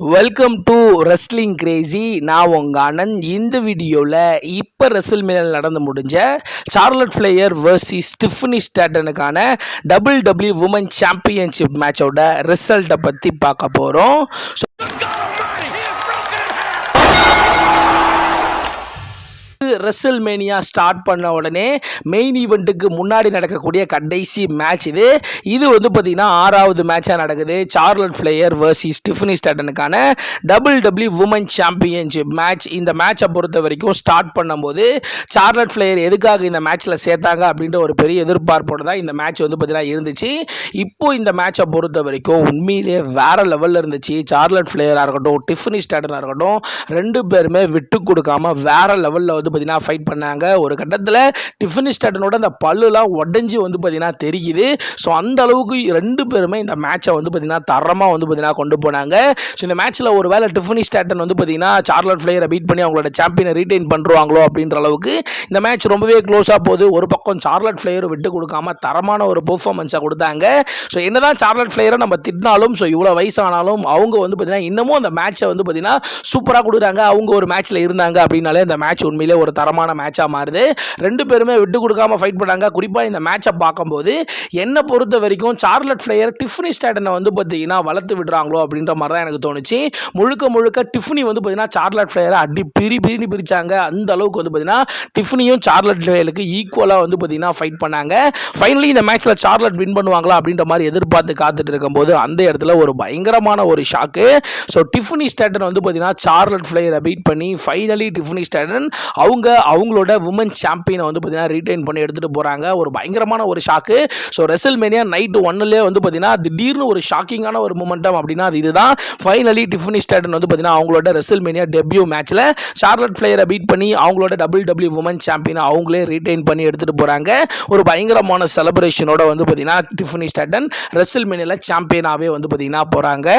Welcome to wrestling Crazy. நான் உங்க ஆனந்த். இந்த வீடியோவில் இப்போ ரெஸ்ல்மேனியாவில் நடந்து முடிஞ்ச சார்லட் ஃப்ளேயர் வர்சஸ் டிஃபனி ஸ்டாட்டனுக்கான WWE உமன் சாம்பியன்ஷிப் மேட்சோட ரிசல்ட்டை பற்றி பார்க்க போகிறோம். ரெஸ்ல்மேனியா ஸ்டார்ட் பண்ண உடனே மெயின் ஈவெண்ட்டுக்கு முன்னாடி நடக்கக்கூடிய கடைசி மேட்ச் இது வந்து பார்த்தீங்கன்னா 6வது மேட்சாக நடக்குது. சார்லட் ஃப்ளேயர் வர்சஸ் டிஃபனி ஸ்டாட்டனுக்கான WWE உமன் சாம்பியன்ஷிப் மேட்ச். இந்த மேட்சை பொறுத்த வரைக்கும் ஸ்டார்ட் பண்ணும்போது சார்லட் ஃப்ளேயர் எதுக்காக இந்த மேட்ச்சில் சேர்த்தாங்க அப்படின்ற ஒரு பெரிய எதிர்பார்ப்போடு தான் இந்த மேட்ச் வந்து பார்த்தீங்கன்னா இருந்துச்சு. இப்போ இந்த மேட்சை பொறுத்த வரைக்கும் உண்மையிலேயே வேற லெவலில் இருந்துச்சு. சார்லட் ஃப்ளேயராக இருக்கட்டும், டிஃபனி ஸ்டாட்டனாக இருக்கட்டும், ரெண்டு பேருமே விட்டு கொடுக்காம வேற லெவலில் வந்து பார்த்தீங்கன்னா ஃபைட் பண்ணாங்க. ஒரு கட்டத்தில் டிஃபனி ஸ்டாட்டனோட அந்த பல்லுலாம் உடஞ்சி வந்து பார்த்தீங்கன்னா தெரியுது. ஸோ அந்த அளவுக்கு ரெண்டு பேருமே இந்த மேட்சை வந்து பார்த்தீங்கன்னா தரமாக வந்து பார்த்தீங்கன்னா கொண்டு போனாங்க. ஸோ இந்த மேட்ச்சில் ஒரு வேளை டிஃபனி ஸ்டாட்டன் வந்து பார்த்தீங்கன்னா சார்லட் ஃப்ளேயரை பீட் பண்ணி அவங்களோட சாம்பியனை ரீட்டைன் பண்ணுவாங்களோ அப்படின்ற அளவுக்கு இந்த மேட்ச் ரொம்பவே க்ளோஸாக போகுது. ஒரு பக்கம் சார்லட் ஃப்ளேயர் விட்டு கொடுக்காம தரமான ஒரு பெர்ஃபார்மன்ஸை கொடுத்தாங்க. ஸோ என்னதான் சார்லட் ஃப்ளேயரை நம்ம திட்டினாலும், ஸோ இவ்வளோ வயசானாலும் அவங்க வந்து பார்த்தீங்கன்னா இன்னமும் அந்த மேட்சை வந்து பார்த்தீங்கன்னா சூப்பராக கொடுக்குறாங்க. அவங்க ஒரு மேட்ச்சில் இருந்தாங்க அப்படின்னாலே இந்த மேட்ச் உண்மையிலே ஒரு தரமான மேட்சாக மாறுது. ரெண்டு பேருமே விட்டு கொடுக்காம ஃபைட் பண்ணாங்க. குறிப்பாக இந்த மேட்சை பார்க்கும்போது என்னை பொறுத்த வரைக்கும் சார்லட் ஃப்ளேயர் டிஃபனி ஸ்டாட்டனை வந்து பார்த்தீங்கன்னா வளர்த்து விடுறாங்களோ அப்படின்ற மாதிரி தான் எனக்கு தோணுச்சு. முழுக்க டிஃபனி வந்து பார்த்தீங்கன்னா சார்லட் ஃப்ளேயரை அடி பிரிச்சாங்க. அந்த அளவுக்கு வந்து பார்த்தீங்கன்னா டிஃபனியும் சார்லட் ஃப்ளேயருக்கு ஈக்குவலாக வந்து பார்த்தீங்கன்னா ஃபைட் பண்ணாங்க. ஃபைனலி இந்த மேட்ச்சில் சார்லட் வின் பண்ணுவாங்களா அப்படின்ற மாதிரி எதிர்பார்த்து காத்துட்டு இருக்கும்போது அந்த இடத்துல ஒரு பயங்கரமான ஒரு ஷாக்கு. ஸோ டிஃபனி ஸ்டாட்டன் வந்து பார்த்தீங்கன்னா சார்லட் ஃப்ளேயரை பீட் பண்ணி ஃபைனலி டிஃபனி ஸ்டாட்டன் அவங்களோட உமன் சாம்பியனை வந்து பார்த்தீங்கன்னா ரீட்டைன் பண்ணி எடுத்துகிட்டு போகிறாங்க. ஒரு பயங்கரமான ஒரு ஷாக்கு. ஸோ ரெஸ்ல்மேனியா நைட் 1லேயே வந்து பார்த்தீங்கன்னா திடீர்னு ஒரு ஷாக்கிங்கான ஒரு மூமெண்டம் அப்படின்னா அது இதுதான். ஃபைனலி டிஃபனி ஸ்டாட்டன் வந்து பார்த்தீங்கன்னா அவங்களோட ரெஸ்ல்மேனியா டெபியூ மேட்ச்சில் சார்லட் ஃப்ளேயரை பீட் பண்ணி அவங்களோட WWE உமன் சாம்பியனை அவங்களே ரீட்டைன் பண்ணி எடுத்துகிட்டு போகிறாங்க. ஒரு பயங்கரமான செலிப்ரேஷனோட வந்து பார்த்தீங்கன்னா டிஃபனி ஸ்டாட்டன் ரெஸ்ல்மேனியாவில் சாம்பியனாகவே வந்து பார்த்தீங்கன்னா போகிறாங்க.